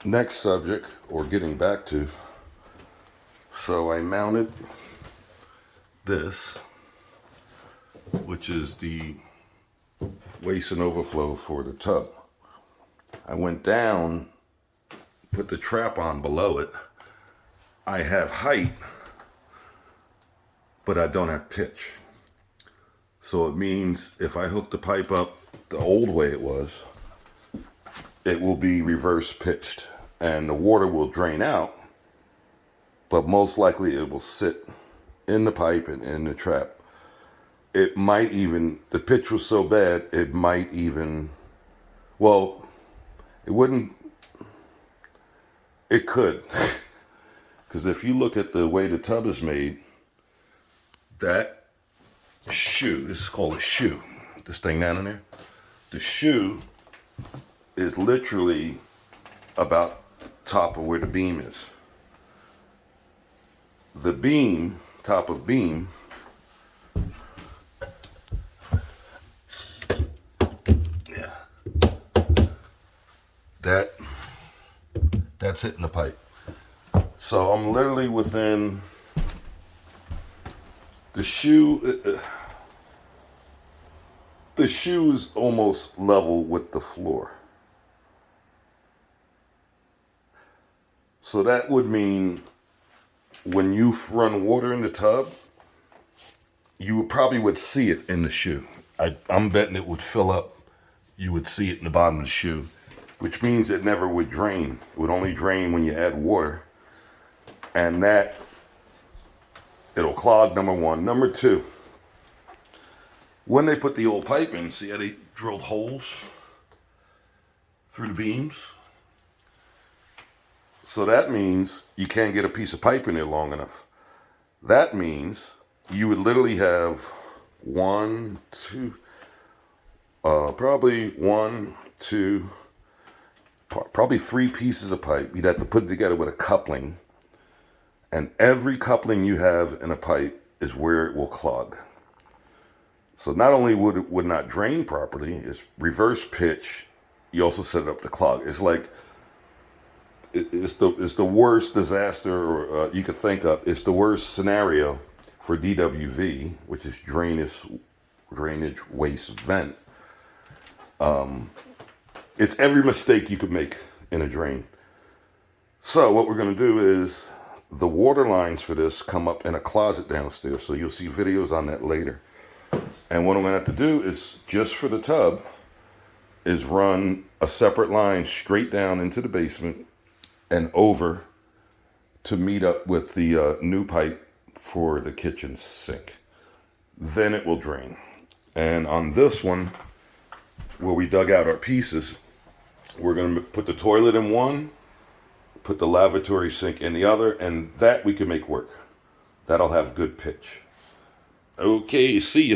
next subject, or getting back to, so I mounted this, which is the waste and overflow for the tub. I went down, put the trap on below it. I have height, but I don't have pitch. So it means if I hook the pipe up the old way it was, it will be reverse pitched and the water will drain out, but most likely it will sit in the pipe and in the trap. It might even, the pitch was so bad, it might even, well, it wouldn't, it could. Because if you look at the way the tub is made, that shoe, this is called a shoe, this thing down in there, the shoe is literally about top of where the beam is. The beam, top of beam, yeah, that's hitting the pipe. So I'm literally within the shoe. The shoe is almost level with the floor. So that would mean when you run water in the tub, you probably would see it in the shoe. I'm betting it would fill up. You would see it in the bottom of the shoe, which means it never would drain. It would only drain when you add water. And that, it'll clog, number one. Number two, when they put the old pipe in, see how they drilled holes through the beams? So that means you can't get a piece of pipe in there long enough. That means you would literally have probably three pieces of pipe. You'd have to put it together with a coupling. And every coupling you have in a pipe is where it will clog. So not only would it not drain properly, it's reverse pitch. You also set it up to clog. It's like, it's the worst disaster you could think of. It's the worst scenario for DWV, which is drainage waste vent. It's every mistake you could make in a drain. So what we're going to do is, the water lines for this come up in a closet downstairs. So you'll see videos on that later. And what I'm going to have to do is, just for the tub, is run a separate line straight down into the basement and over to meet up with the new pipe for the kitchen sink. Then it will drain. And on this one, where we dug out our pieces, we're going to put the toilet in one, put the lavatory sink in the other, and that we can make work. That'll have good pitch. Okay, see ya.